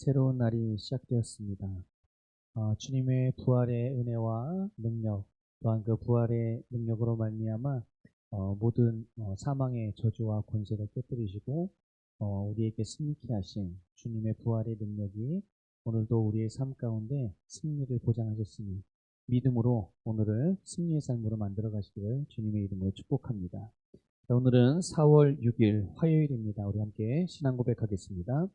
새로운 날이 시작되었습니다. 주님의 부활의 은혜와 능력, 또한 그 부활의 능력으로 말미암아 모든 사망의 저주와 권세를 깨뜨리시고 우리에게 승리케 하신 주님의 부활의 능력이 오늘도 우리의 삶 가운데 승리를 보장하셨으니 믿음으로 오늘을 승리의 삶으로 만들어 가시기를 주님의 이름으로 축복합니다. 오늘은 4월 6일 화요일입니다. 우리 함께 신앙 고백하겠습니다.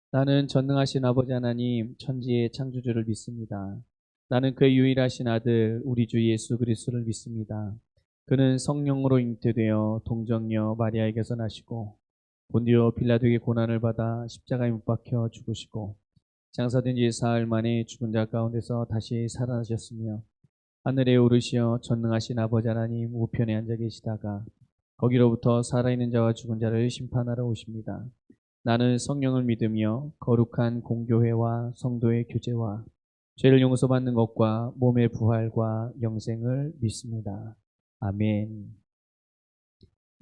나는 전능하신 아버지 하나님 천지의 창조주를 믿습니다. 나는 그의 유일하신 아들 우리 주 예수 그리스도를 믿습니다. 그는 성령으로 잉태되어 동정녀 마리아에게서 나시고 본디오 빌라도에게 고난을 받아 십자가에 못 박혀 죽으시고 장사된 지 사흘 만에 죽은 자 가운데서 다시 살아나셨으며 하늘에 오르시어 전능하신 아버지 하나님 우편에 앉아 계시다가 거기로부터 살아있는 자와 죽은 자를 심판하러 오십니다. 나는 성령을 믿으며 거룩한 공교회와 성도의 교제와 죄를 용서받는 것과 몸의 부활과 영생을 믿습니다. 아멘.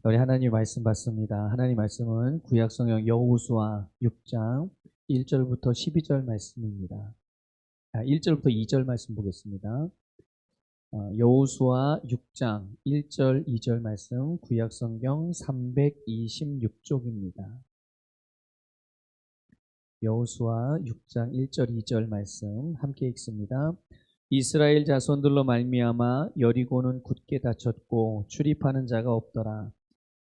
우리 하나님 말씀 받습니다. 하나님 말씀은 구약성경 여호수아 6장 1절부터 12절 말씀입니다. 1절부터 2절 말씀 보겠습니다. 여호수아 6장 1절 2절 말씀 구약성경 326쪽입니다. 여호수아 6장 1절 2절 말씀 함께 읽습니다. 이스라엘 자손들로 말미암아 여리고는 굳게 닫혔고 출입하는 자가 없더라.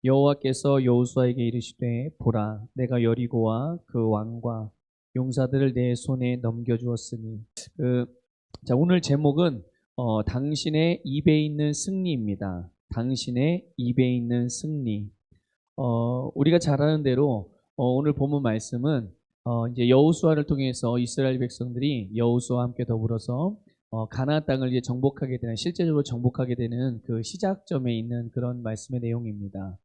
여호와께서 여호수아에게 이르시되 보라 내가 여리고와 그 왕과 용사들을 내 손에 넘겨주었으니 오늘 제목은 당신의 입에 있는 승리입니다. 당신의 입에 있는 승리. 우리가 잘 아는 대로 오늘 본문 말씀은 이제 여호수아를 통해서 이스라엘 백성들이 여호수아와 함께 더불어서 가나안 땅을 이제 정복하게 되는, 실제적으로 정복하게 되는 그 시작점에 있는 그런 말씀의 내용입니다.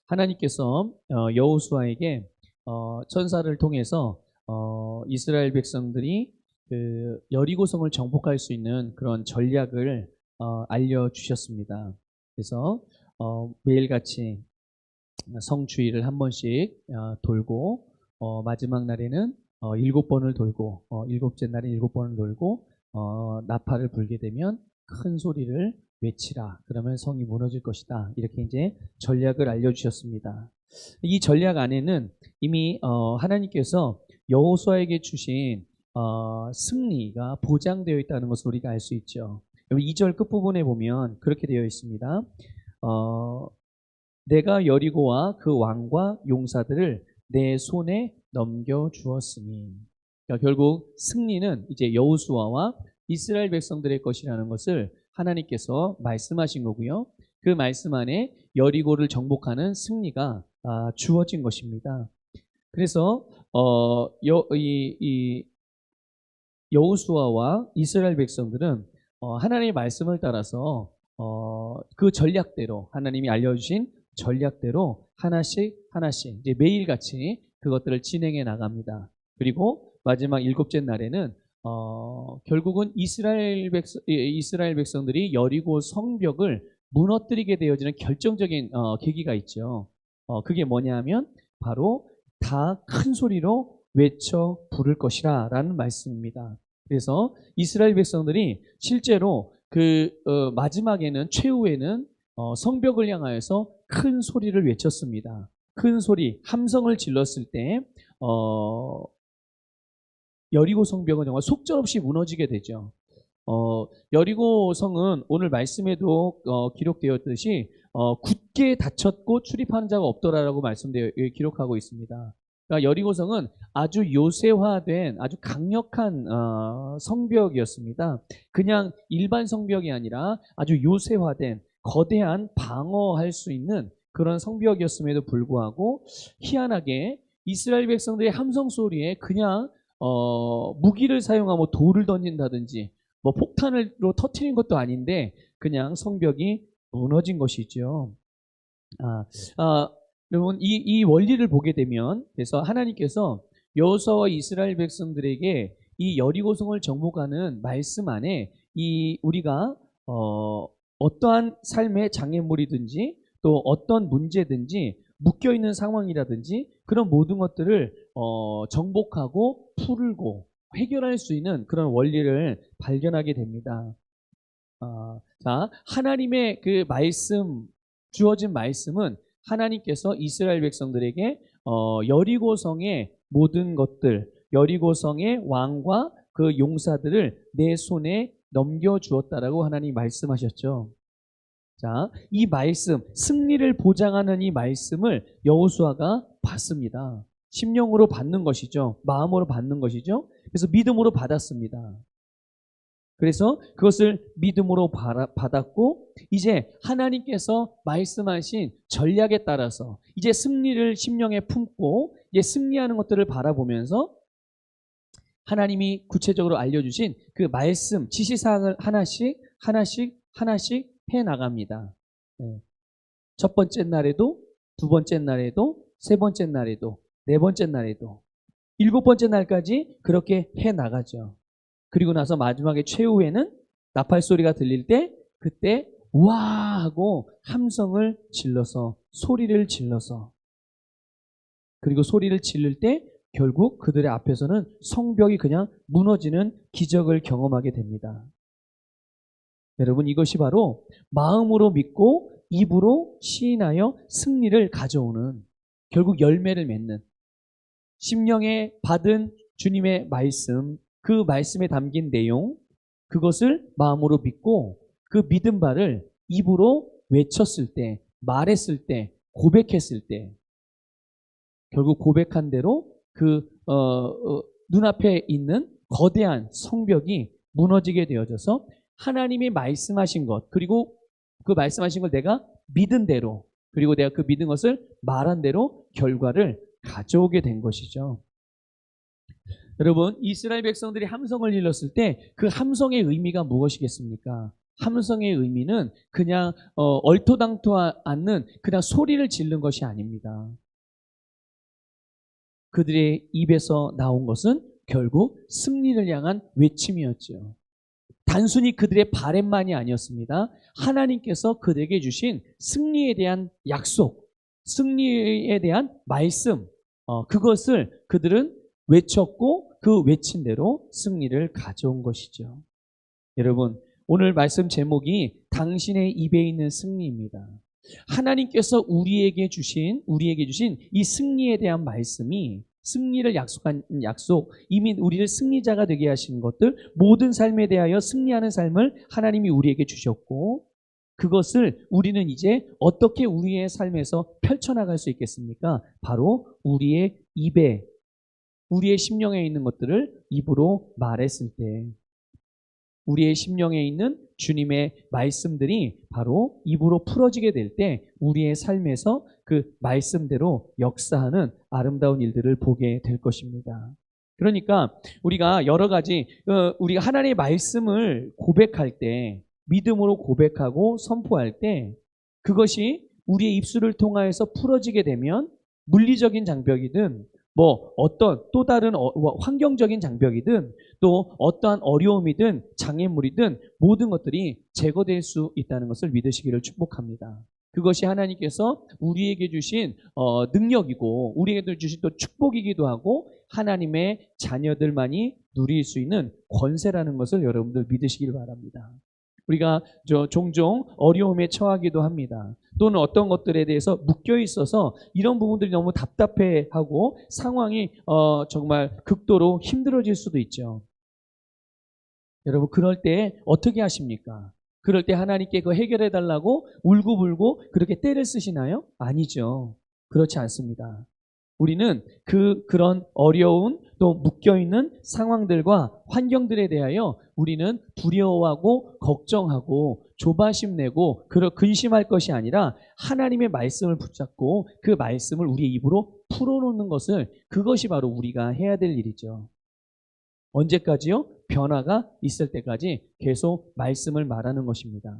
하나님께서 여호수아에게 천사를 통해서 이스라엘 백성들이 그 여리고성을 정복할 수 있는 그런 전략을 알려주셨습니다. 그래서 매일같이 성주일을 한 번씩 돌고 마지막 날에는 7번을 돌고 7째 날에 7번을 돌고 나팔을 불게 되면 큰 소리를 외치라. 그러면 성이 무너질 것이다. 이렇게 이제 전략을 알려주셨습니다. 이 전략 안에는 이미 하나님께서 여호수아에게 주신 승리가 보장되어 있다는 것을 우리가 알 수 있죠. 2절 끝부분에 보면 그렇게 되어 있습니다. 내가 여리고와 그 왕과 용사들을 내 손에 넘겨주었으니, 그러니까 결국 승리는 이제 여호수아와 이스라엘 백성들의 것이라는 것을 하나님께서 말씀하신 거고요. 그 말씀 안에 여리고를 정복하는 승리가 주어진 것입니다. 그래서 여호수아와 이스라엘 백성들은 하나님의 말씀을 따라서 그 전략대로, 하나님이 알려주신 전략대로 하나씩 이제 매일같이 그것들을 진행해 나갑니다. 그리고 마지막 7째 날에는 결국은 이스라엘 백성들이 여리고 성벽을 무너뜨리게 되어지는 결정적인 계기가 있죠. 그게 뭐냐면 바로 다 큰 소리로 외쳐 부를 것이라 라는 말씀입니다. 그래서 이스라엘 백성들이 실제로 마지막에는, 최후에는 성벽을 향하여서 큰 소리를 외쳤습니다. 큰 소리, 함성을 질렀을 때 여리고 성벽은 정말 속절없이 무너지게 되죠. 여리고 성은 오늘 말씀에도 기록되었듯이 굳게 닫혔고 출입하는 자가 없더라라고 기록하고 있습니다. 그러니까 여리고성은 아주 요새화된 아주 강력한 성벽이었습니다. 그냥 일반 성벽이 아니라 아주 요새화된 거대한 방어할 수 있는 그런 성벽이었음에도 불구하고 희한하게 이스라엘 백성들의 함성 소리에 그냥 무기를 사용하고 돌을 던진다든지 뭐 폭탄으로 터트린 것도 아닌데 그냥 성벽이 무너진 것이죠. 여러분 이 원리를 보게 되면, 그래서 하나님께서 여호수아와 이스라엘 백성들에게 이 여리고성을 정복하는 말씀 안에 우리가 어떠한 삶의 장애물이든지 또 어떤 문제든지 묶여있는 상황이라든지 그런 모든 것들을 정복하고 풀고 해결할 수 있는 그런 원리를 발견하게 됩니다. 자, 하나님의 그 말씀, 주어진 말씀은 하나님께서 이스라엘 백성들에게 여리고성의 모든 것들, 여리고성의 왕과 그 용사들을 내 손에 넘겨주었다라고 하나님이 말씀하셨죠. 자, 이 말씀, 승리를 보장하는 이 말씀을 여호수아가 받습니다. 심령으로 받는 것이죠. 마음으로 받는 것이죠. 그래서 믿음으로 받았습니다. 그래서 그것을 믿음으로 받았고 이제 하나님께서 말씀하신 전략에 따라서 이제 승리를 심령에 품고 이제 승리하는 것들을 바라보면서 하나님이 구체적으로 알려주신 그 말씀, 지시사항을 하나씩 해나갑니다. 첫 번째 날에도, 두 번째 날에도, 세 번째 날에도, 네 번째 날에도, 일곱 번째 날까지 그렇게 해나가죠. 그리고 나서 마지막에 최후에는 나팔 소리가 들릴 때 그때 와 하고 함성을 질러서 소리를 질러서 그리고 소리를 지를 때 결국 그들의 앞에서는 성벽이 그냥 무너지는 기적을 경험하게 됩니다. 여러분 이것이 바로 마음으로 믿고 입으로 시인하여 승리를 가져오는 결국 열매를 맺는 심령에 받은 주님의 말씀 그 말씀에 담긴 내용 그것을 마음으로 믿고 그 믿은 바를 입으로 외쳤을 때 말했을 때 고백했을 때 결국 고백한 대로 그 눈앞에 있는 거대한 성벽이 무너지게 되어져서 하나님이 말씀하신 것 그리고 그 말씀하신 걸 내가 믿은 대로 그리고 내가 그 믿은 것을 말한 대로 결과를 가져오게 된 것이죠. 여러분 이스라엘 백성들이 함성을 질렀을 때 그 함성의 의미가 무엇이겠습니까? 함성의 의미는 그냥 얼토당토 않는 그냥 소리를 지른 것이 아닙니다. 그들의 입에서 나온 것은 결국 승리를 향한 외침이었죠. 단순히 그들의 바램만이 아니었습니다. 하나님께서 그들에게 주신 승리에 대한 약속, 승리에 대한 말씀, 그것을 그들은 외쳤고 그 외친 대로 승리를 가져온 것이죠. 여러분, 오늘 말씀 제목이 당신의 입에 있는 승리입니다. 하나님께서 우리에게 주신 이 승리에 대한 말씀이 승리를 약속한 약속, 이미 우리를 승리자가 되게 하신 것들, 모든 삶에 대하여 승리하는 삶을 하나님이 우리에게 주셨고 그것을 우리는 이제 어떻게 우리의 삶에서 펼쳐나갈 수 있겠습니까? 바로 우리의 입에, 우리의 심령에 있는 것들을 입으로 말했을 때 우리의 심령에 있는 주님의 말씀들이 바로 입으로 풀어지게 될 때 우리의 삶에서 그 말씀대로 역사하는 아름다운 일들을 보게 될 것입니다. 그러니까 우리가 여러 가지 우리가 하나님의 말씀을 고백할 때 믿음으로 고백하고 선포할 때 그것이 우리의 입술을 통하여서 풀어지게 되면 물리적인 장벽이든 뭐 어떤 또 다른 환경적인 장벽이든 또 어떠한 어려움이든 장애물이든 모든 것들이 제거될 수 있다는 것을 믿으시기를 축복합니다. 그것이 하나님께서 우리에게 주신 능력이고 우리에게 주신 또 축복이기도 하고 하나님의 자녀들만이 누릴 수 있는 권세라는 것을 여러분들 믿으시길 바랍니다. 우리가 종종 어려움에 처하기도 합니다. 또는 어떤 것들에 대해서 묶여 있어서 이런 부분들이 너무 답답해하고 상황이 정말 극도로 힘들어질 수도 있죠. 여러분 그럴 때 어떻게 하십니까? 그럴 때 하나님께 그거 해결해 달라고 울고불고 그렇게 떼를 쓰시나요? 아니죠. 그렇지 않습니다. 우리는 그런 어려운 또 묶여있는 상황들과 환경들에 대하여 우리는 두려워하고 걱정하고 조바심 내고 근심할 것이 아니라 하나님의 말씀을 붙잡고 그 말씀을 우리의 입으로 풀어놓는 것을 그것이 바로 우리가 해야 될 일이죠. 언제까지요? 변화가 있을 때까지 계속 말씀을 말하는 것입니다.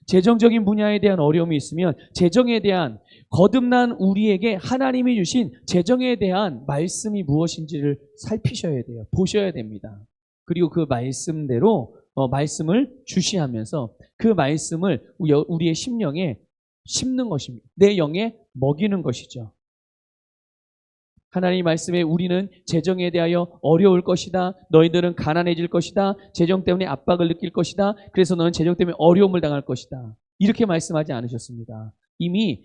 재정적인 분야에 대한 어려움이 있으면 재정에 대한 거듭난 우리에게 하나님이 주신 재정에 대한 말씀이 무엇인지를 살피셔야 돼요. 보셔야 됩니다. 그리고 그 말씀대로 말씀을 주시하면서 그 말씀을 우리의 심령에 심는 것입니다. 내 영에 먹이는 것이죠. 하나님 말씀에 우리는 재정에 대하여 어려울 것이다. 너희들은 가난해질 것이다. 재정 때문에 압박을 느낄 것이다. 그래서 너는 재정 때문에 어려움을 당할 것이다. 이렇게 말씀하지 않으셨습니다. 이미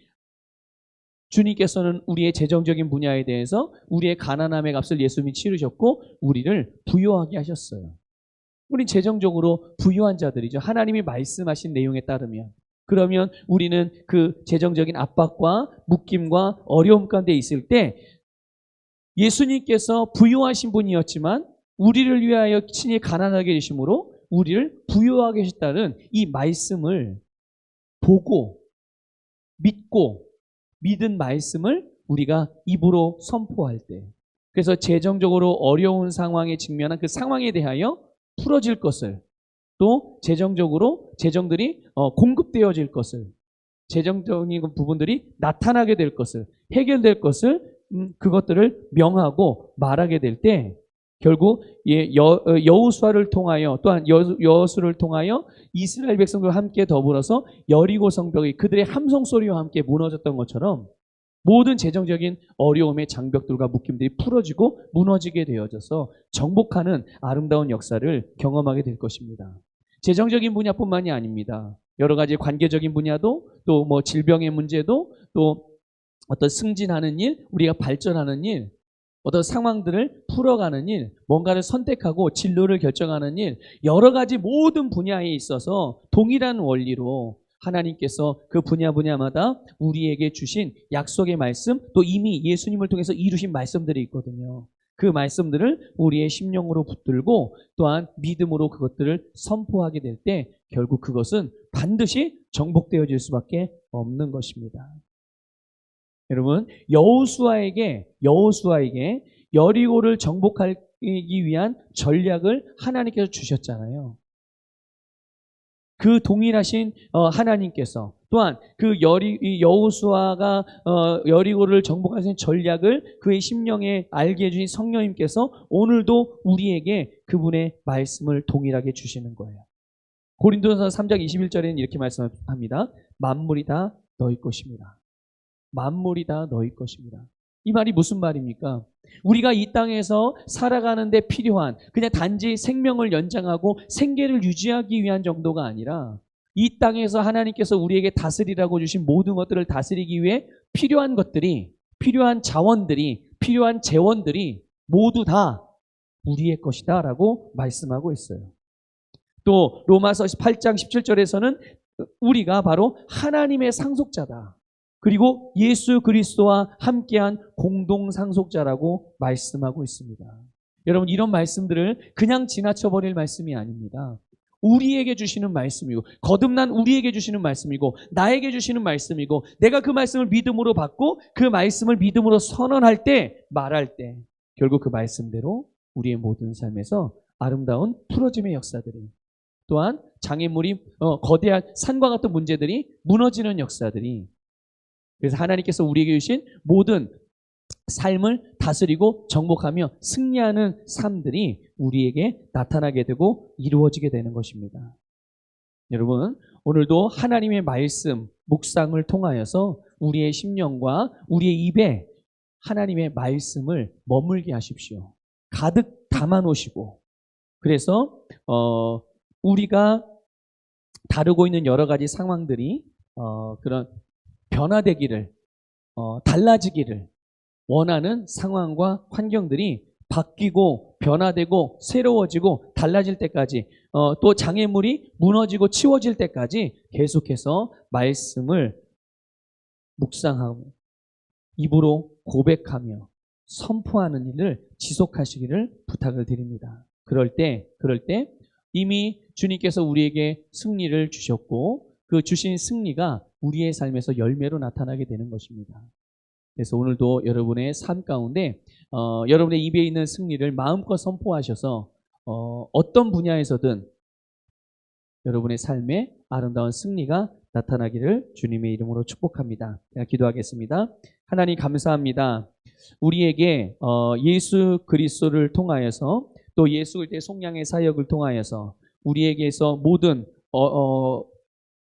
주님께서는 우리의 재정적인 분야에 대해서 우리의 가난함의 값을 예수님이 치르셨고 우리를 부유하게 하셨어요. 우린 재정적으로 부유한 자들이죠. 하나님이 말씀하신 내용에 따르면. 그러면 우리는 그 재정적인 압박과 묶임과 어려움 가운데 있을 때 예수님께서 부유하신 분이었지만 우리를 위하여 친히 가난하게 되심으로 우리를 부유하게 하셨다는 이 말씀을 보고 믿고 믿은 말씀을 우리가 입으로 선포할 때, 그래서 재정적으로 어려운 상황에 직면한 그 상황에 대하여 풀어질 것을, 또 재정들이 공급되어질 것을, 재정적인 부분들이 나타나게 될 것을, 해결될 것을, 그것들을 명하고 말하게 될 때 결국 여호수아를 통하여, 또한 여호수를 통하여 이스라엘 백성들과 함께 더불어서 여리고 성벽이 그들의 함성 소리와 함께 무너졌던 것처럼 모든 재정적인 어려움의 장벽들과 묶임들이 풀어지고 무너지게 되어져서 정복하는 아름다운 역사를 경험하게 될 것입니다. 재정적인 분야뿐만이 아닙니다. 여러 가지 관계적인 분야도, 또 뭐 질병의 문제도, 또 어떤 승진하는 일, 우리가 발전하는 일, 어떤 상황들을 풀어가는 일, 뭔가를 선택하고 진로를 결정하는 일, 여러 가지 모든 분야에 있어서 동일한 원리로 하나님께서 그 분야마다 우리에게 주신 약속의 말씀, 또 이미 예수님을 통해서 이루신 말씀들이 있거든요. 그 말씀들을 우리의 심령으로 붙들고 또한 믿음으로 그것들을 선포하게 될 때 결국 그것은 반드시 정복되어질 수밖에 없는 것입니다. 여러분, 여호수아에게 여리고를 정복하기 위한 전략을 하나님께서 주셨잖아요. 그 동일하신 하나님께서 또한 그 여호수아가 여리고를 정복할 수 있는 전략을 그의 심령에 알게 해주신 성령님께서 오늘도 우리에게 그분의 말씀을 동일하게 주시는 거예요. 고린도전서 3장 21절에는 이렇게 말씀합니다. 만물이 다 너희 것입니다. 만물이 다 너희 것입니다. 이 말이 무슨 말입니까? 우리가 이 땅에서 살아가는 데 필요한 그냥 단지 생명을 연장하고 생계를 유지하기 위한 정도가 아니라 이 땅에서 하나님께서 우리에게 다스리라고 주신 모든 것들을 다스리기 위해 필요한 것들이, 필요한 자원들이, 필요한 재원들이 모두 다 우리의 것이다 라고 말씀하고 있어요. 또 로마서 8장 17절에서는 우리가 바로 하나님의 상속자다. 그리고 예수 그리스도와 함께한 공동 상속자라고 말씀하고 있습니다. 여러분, 이런 말씀들을 그냥 지나쳐버릴 말씀이 아닙니다. 우리에게 주시는 말씀이고, 거듭난 우리에게 주시는 말씀이고, 나에게 주시는 말씀이고, 내가 그 말씀을 믿음으로 받고 그 말씀을 믿음으로 선언할 때, 말할 때 결국 그 말씀대로 우리의 모든 삶에서 아름다운 풀어짐의 역사들이, 또한 장애물이 거대한 산과 같은 문제들이 무너지는 역사들이, 그래서 하나님께서 우리에게 주신 모든 삶을 다스리고 정복하며 승리하는 삶들이 우리에게 나타나게 되고 이루어지게 되는 것입니다. 여러분, 오늘도 하나님의 말씀, 묵상을 통하여서 우리의 심령과 우리의 입에 하나님의 말씀을 머물게 하십시오. 가득 담아 놓으시고, 그래서 우리가 다루고 있는 여러 가지 상황들이 그런 변화되기를, 달라지기를 원하는 상황과 환경들이 바뀌고 변화되고 새로워지고 달라질 때까지, 또 장애물이 무너지고 치워질 때까지 계속해서 말씀을 묵상하고 입으로 고백하며 선포하는 일을 지속하시기를 부탁을 드립니다. 그럴 때 이미 주님께서 우리에게 승리를 주셨고 그 주신 승리가 우리의 삶에서 열매로 나타나게 되는 것입니다. 그래서 오늘도 여러분의 삶 가운데 여러분의 입에 있는 승리를 마음껏 선포하셔서 어떤 분야에서든 여러분의 삶에 아름다운 승리가 나타나기를 주님의 이름으로 축복합니다. 제가 기도하겠습니다. 하나님 감사합니다. 우리에게 예수 그리스도를 통하여서 또 예수 그리스도의 속량의 사역을 통하여서 우리에게서 모든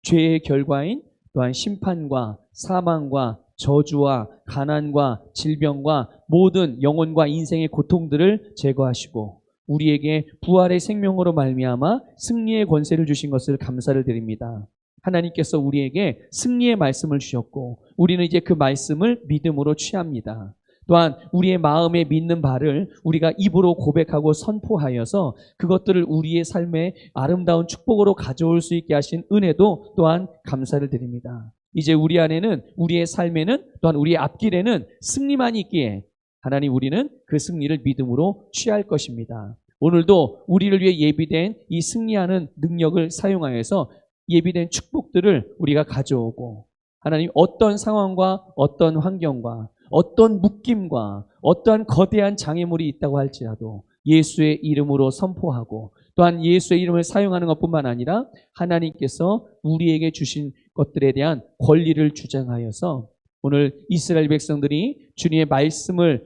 죄의 결과인 또한 심판과 사망과 저주와 가난과 질병과 모든 영혼과 인생의 고통들을 제거하시고 우리에게 부활의 생명으로 말미암아 승리의 권세를 주신 것을 감사를 드립니다. 하나님께서 우리에게 승리의 말씀을 주셨고 우리는 이제 그 말씀을 믿음으로 취합니다. 또한 우리의 마음에 믿는 바를 우리가 입으로 고백하고 선포하여서 그것들을 우리의 삶에 아름다운 축복으로 가져올 수 있게 하신 은혜도 또한 감사를 드립니다. 이제 우리 안에는, 우리의 삶에는, 또한 우리의 앞길에는 승리만 있기에 하나님, 우리는 그 승리를 믿음으로 취할 것입니다. 오늘도 우리를 위해 예비된 이 승리하는 능력을 사용하여서 예비된 축복들을 우리가 가져오고, 하나님, 어떤 상황과 어떤 환경과 어떤 묶임과 어떠한 거대한 장애물이 있다고 할지라도 예수의 이름으로 선포하고, 또한 예수의 이름을 사용하는 것뿐만 아니라 하나님께서 우리에게 주신 것들에 대한 권리를 주장하여서 오늘 이스라엘 백성들이 주님의 말씀을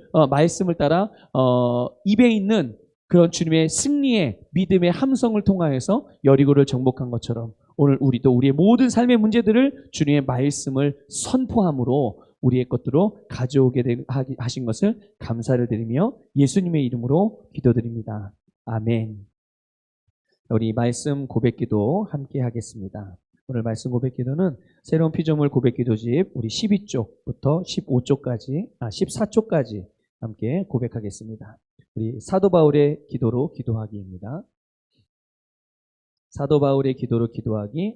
따라 입에 있는 그런 주님의 승리의 믿음의 함성을 통하여서 여리고를 정복한 것처럼 오늘 우리도 우리의 모든 삶의 문제들을 주님의 말씀을 선포함으로 우리의 것들로 가져오게 하신 것을 감사를 드리며 예수님의 이름으로 기도드립니다. 아멘. 우리 말씀 고백기도 함께 하겠습니다. 오늘 말씀 고백기도는 새로운 피조물 고백기도집 우리 12쪽부터 14쪽까지 함께 고백하겠습니다. 우리 사도 바울의 기도로 기도하기입니다. 사도 바울의 기도로 기도하기,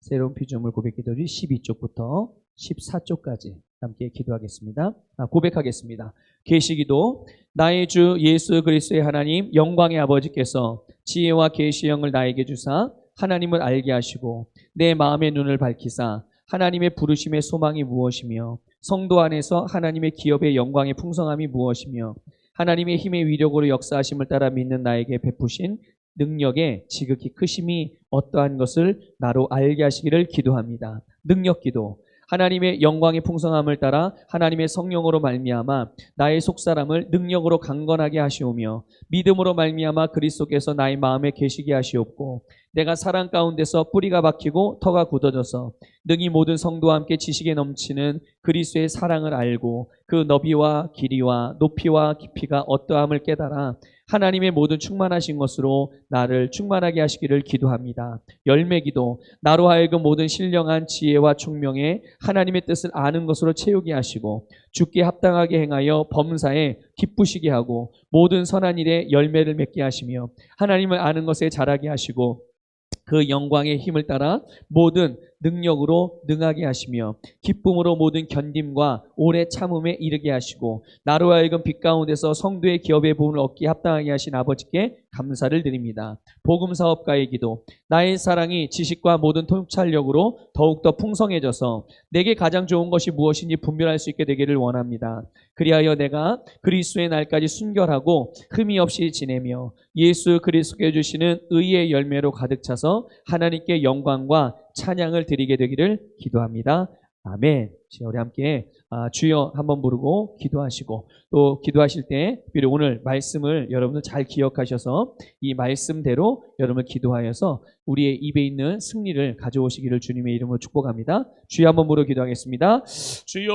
새로운 피조물 고백기도집 12쪽부터 14쪽까지 함께 기도하겠습니다. 고백하겠습니다. 계시기도. 나의 주 예수 그리스도의 하나님 영광의 아버지께서 지혜와 계시의 영을 나에게 주사 하나님을 알게 하시고 내 마음의 눈을 밝히사 하나님의 부르심의 소망이 무엇이며 성도 안에서 하나님의 기업의 영광의 풍성함이 무엇이며 하나님의 힘의 위력으로 역사하심을 따라 믿는 나에게 베푸신 능력의 지극히 크심이 어떠한 것을 나로 알게 하시기를 기도합니다. 능력기도. 하나님의 영광의 풍성함을 따라 하나님의 성령으로 말미암아 나의 속사람을 능력으로 강건하게 하시오며 믿음으로 말미암아 그리스도께서 나의 마음에 계시게 하시옵고 내가 사랑 가운데서 뿌리가 박히고 터가 굳어져서 능히 모든 성도와 함께 지식에 넘치는 그리스도의 사랑을 알고 그 너비와 길이와 높이와 깊이가 어떠함을 깨달아 하나님의 모든 충만하신 것으로 나를 충만하게 하시기를 기도합니다. 열매기도. 나로 하여금 모든 신령한 지혜와 총명에 하나님의 뜻을 아는 것으로 채우게 하시고 주께 합당하게 행하여 범사에 기쁘시게 하고 모든 선한 일에 열매를 맺게 하시며 하나님을 아는 것에 자라게 하시고 그 영광의 힘을 따라 모든 능력으로 능하게 하시며 기쁨으로 모든 견딤과 오래 참음에 이르게 하시고 나로 하여금 빛 가운데서 성도의 기업의 부분을 얻기에 합당하게 하신 아버지께 감사를 드립니다. 복음사업가의 기도. 나의 사랑이 지식과 모든 통찰력으로 더욱더 풍성해져서 내게 가장 좋은 것이 무엇인지 분별할 수 있게 되기를 원합니다. 그리하여 내가 그리스도의 날까지 순결하고 흠이 없이 지내며 예수 그리스도께 주시는 의의 열매로 가득 차서 하나님께 영광과 찬양을 드리게 되기를 기도합니다. 아멘. 우리 함께 주여 한번 부르고 기도하시고 또 기도하실 때 특별히 오늘 말씀을 여러분들 잘 기억하셔서 이 말씀대로 여러분을 기도하여서 우리의 입에 있는 승리를 가져오시기를 주님의 이름으로 축복합니다. 주여 한번 부르고 기도하겠습니다. 주여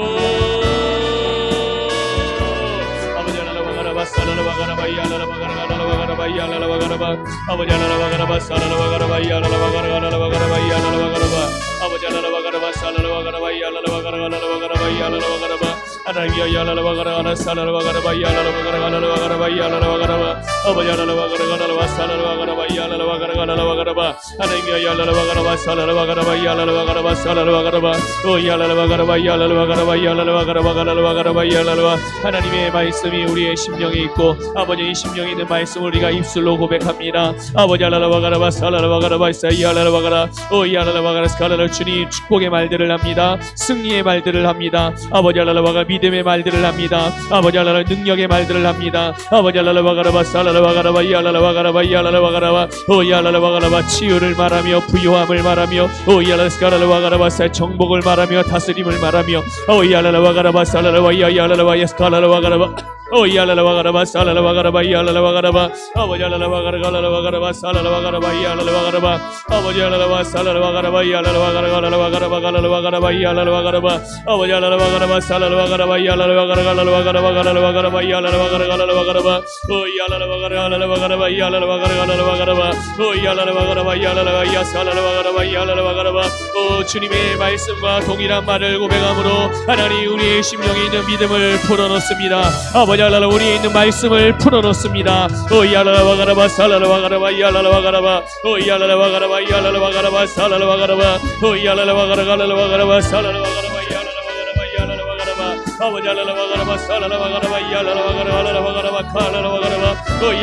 하나님의 말씀이 우리의 심령에 있고 아버지 이 심령에 있는 말씀을 우리가 입술로 고백합니다. 아버지 알라라바가라바 살라라바가라바 이알라라바가라 오이알라라바가라 스칼라라 주님 축복의 말들을 합니다. 승리의 말들을 합니다. 아버지 알라라바가 믿음의 말들을 합니다. 아버지 알라라 능력의 말들을 합니다. 아버지 알라라바가라바 살라라바가라바 이알라라바가라바 이알라라바가라바 오이알라라바가라바 치유를 말하며 부유함을 말하며 오이알라 스칼라라바가라바 정복을 말하며 다스림을 말하며 오이알라라바가라바 살라라바 이알라라바 스칼라라바가라바 야라라바가라바 살라라바가라바 야라라바가라바 아버지 야라라바가라가라바가라바 살라라바가라바 야라라바가라바 아버지 야라라바 살라라바가라바 야라라바가라바가라바가라바가라바가라바 야라라바가라바 아버지 야라라바가라바 살라라바가라바 야라라바가라가라바가라바가라바 야라라바가라가라바가라바 야라라바가라가라바가라바 야라라바가라가라바가라바 야라라바가라바 야라라바야 살라라바가라바 야라라바가라바 주님의 말씀과 동일한 말을 고백함으로 하나님 우리의 심령에 있는 믿음을 풀어놓습니다. 아버지 하나님 우리에 있는 말씀을 풀어놓습니다. 야라라바가라바 살라라바가라바 야라라바가라바 야라라바가라바 야라라바가라바 살라라바가라바 야라라바가라가라바가라바 살라라바가라바 야라라바가라바 야라라바가라바 아버지 야라라바가라바 살라라바가라바 야라라바가라바가라바 칼라라바가라바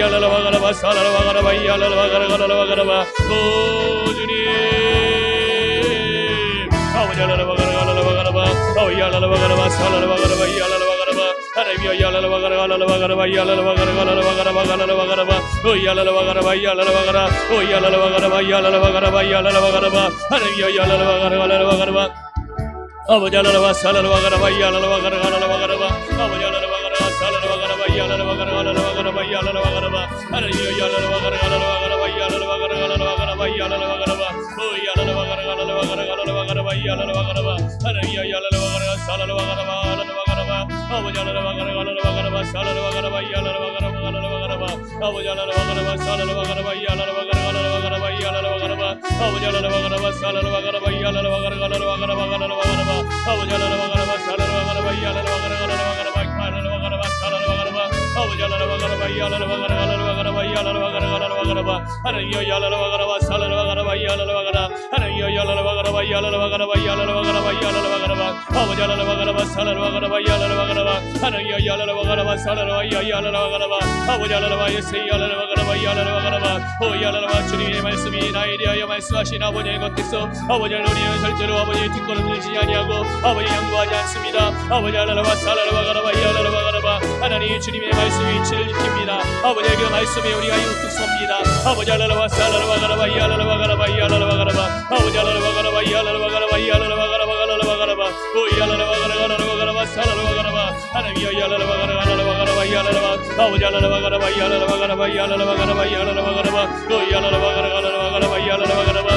야라라바가라바 살라라바가라바 야라라바가라바가라바 주님 아버지 야라라바가라바가라바 야라라바가라바 살라라바가라바 야라라바가라바 하나님이여 야라라바가라바가라바 야라라바가라바가라바가라바가라바가라바 야라라바가라바 야라라바가라 야라라바가라바 야라라바가라바 야라라바가라바 하나님이여 야라라바가라바가라바 아버지 야라라바 살라라바가라바 야라라바가라바가라바 아버지 야라라바가라 살라라바가라바 야라라바가라바가라바 야라라바가라바 하나님이여 야라라바가라바가라바 야라라바가라바가라바 야라라바가라바 야라라바가라바가라바가라바 야라라바가라바 하나님이여 야라라바가라 살라라바가라바 야라라바가라바 아버지 야라라바가라바가라바 살라라바가라바 야라라바가라바가라바가라바 아버지 야라라바가라바 살라라바가라바 야라라바가라바가라바 야라라바가라바 아버지 야라라바가라바 살라라바가라바 야라라바가라바가라바가라바가라바가라바 아버지 야라라바가라바 살라라바가라바 야라라바가라바가라바가라바 야라라바가라바 살라라바가라바 아버지 야라라바가라바 야라라바가라바가라바가라바 야라라바가라바가라바가라바 하나님이여 야라라바가라바 살라라바가라바 야라라바가라 하나님이여 야라라바가라바 야라라바가라바 야라라바가라바 야라라바가라바 아버지 야라라바가라바 살라라바가라바 야라라바가라바 하나님이여 야라라바가라바 살라라바 야라라바가라바 아버지 야라라바 예수 야라라바가라바 야라라바가라바 야라라바 주님의 말씀이 나에 대하여 말씀하신 아버지의 곁에서 아버지 우리는 절대로 아버지의 뒷걸음 들지 아니하고 아버지 양보하지 않습니다. 아버지 야라라바 살라라바가라바 야라라바가라바 하나님 주님의 말씀이 위치를 지킵니다. 아버지의 그 말씀에 우리가 유혹 섭니다. 아버지 야라라바 살라라바가라바 야라라바가라바 야라라바가라바 아버지 야라라바가라바 야라라바가라바 야라라바가라바가라바가라바 야라라바가라바가라바가라바 살라라바가라바 하나님이여 야라라바가라바가라바가라바 야라라바 아버지 야라라바가라바 야라라바가라바 야라라바가라바 야라라바가라바 야라라바가라바가라바 야라라바가라바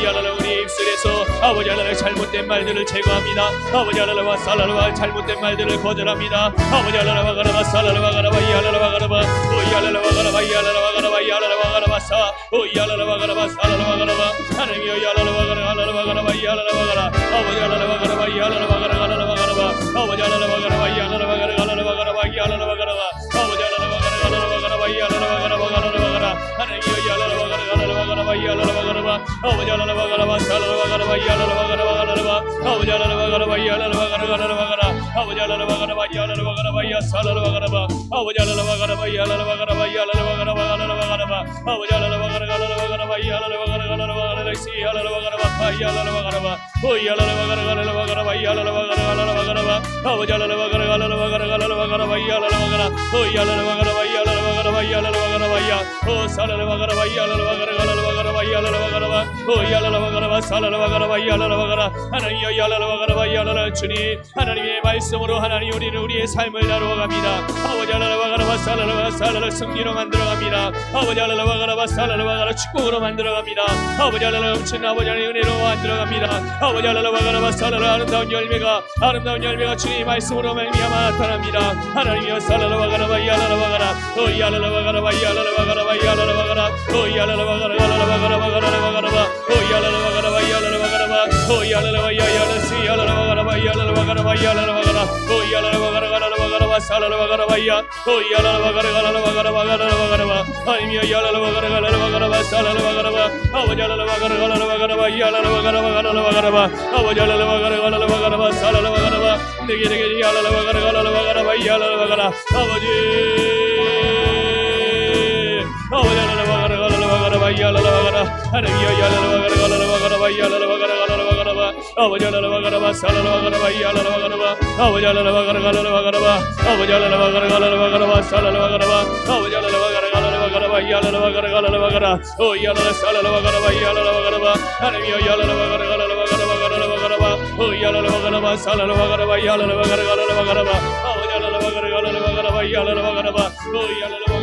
야라라 우리의 입술에서 아버지 하나님 잘못된 말들을 제거합니다. 아버지 하나님과 살라라바 잘못된 말들을 거절합니다. 아버지 하나님과 살라라바가라바 야라라바가라바 야라라바가라바 야라라바가라바 야라라바가라바 사 야라라바가라바 살라라바가라바 하나님이여 야라라바가라바가라바 야라라바가라 아버지 하나님과가라바 야라라바가라바가라바 아버지 하나님과가라바 야라라바가라바가라바 야라라바가라바 아버지 하나님과가라바가라바가라바 야라라바가라바가라바가라 하나님이여 야라라바가라바가라바 야라라바가라바 아버지 야라라바가라바 살라라바가라바 야라라바가라바가라바 아버지 야라라바가라바 야라라바가라바가라바가라 아버지 야라라바가라바 야라라바가라바 야살라라바가라바 아버지 야라라바가라바 야라라바가라바 야라라바가라바가라바가라바 아버지 야라라바가라바가라바가라바 야라라바가라바가라바가라시 야라라바가라바 야라라바가라바 야라라바가라바가라바가라바 야라라바가라바가라바 아버지 야라라바가라바가라바가라바 야라라바가라 야라라바가라바 야라라바가라바 야라라바가라바 야 살라라바가라바 야라라바가라바가라바 야라라바가라바 야라라바가라바 살라라바가라바 야라라바가라 하나님이여 야라라바가라바 야라라 주님 하나님의 말씀으로 하나님 우리는 우리의 삶을 나누어갑니다. 아버지 야라라바가라바 살라라바 살라라 승리로 만들어갑니다. 아버지 야라라바가라바 살라라바가라 축복으로 만들어갑니다. 아버지 야라라 넘치는 아버지 하나님 은혜로 만들어갑니다. 아버지 야라라바가라바 살라라 아름다운 열매가 주님의 말씀으로 말미암아 나타납니다. 하나님이여 살라라바가라바 야라라바가라 야라라바가라바 야라라바가라바 야라라바가라 야라라바가라바가라바가라바가라바 야라라바가라바 야라라바가라바 야라라바 야라시 야라라바가라바 야라라바가라바 야라라바가라 야라라바가라바가라바가라바 살라라바가라바 야라라바가라바가라바가라바가라바 하나님이여 야라라바가라바가라바가라바 살라라바가라바 아버지 야라라바가라바가라바가라바 야라라바가라바가라바가라바 아버지 야라라바가라바가라바가라바 살라라바가라바 내게 야라라바가라바가라바가라바 야라라바가라 아버지 야라라바가라바가라바 야라라바가라 하나님이여 야라라바가라바가라바 야라라바가라바가라바가라바 아버지 야라라바가라바 살라라바가라바 야라라바가라바 아버지 야라라바가라바가라바가라바 아버지 야라라바가라바가라바가라바 살라라바가라바 아버지 야라라바가라바가라바가라바 야라라바가라바가라바가라 야라라 살라라바가라바 야라라바가라바 하나님이여 야라라바가라바가라바가라바가라바 야라라바가라바 살라라바가라바 야라라바가라바가라바 아버지 야라라바가라바가라바 야라라바가라바 오 야라라바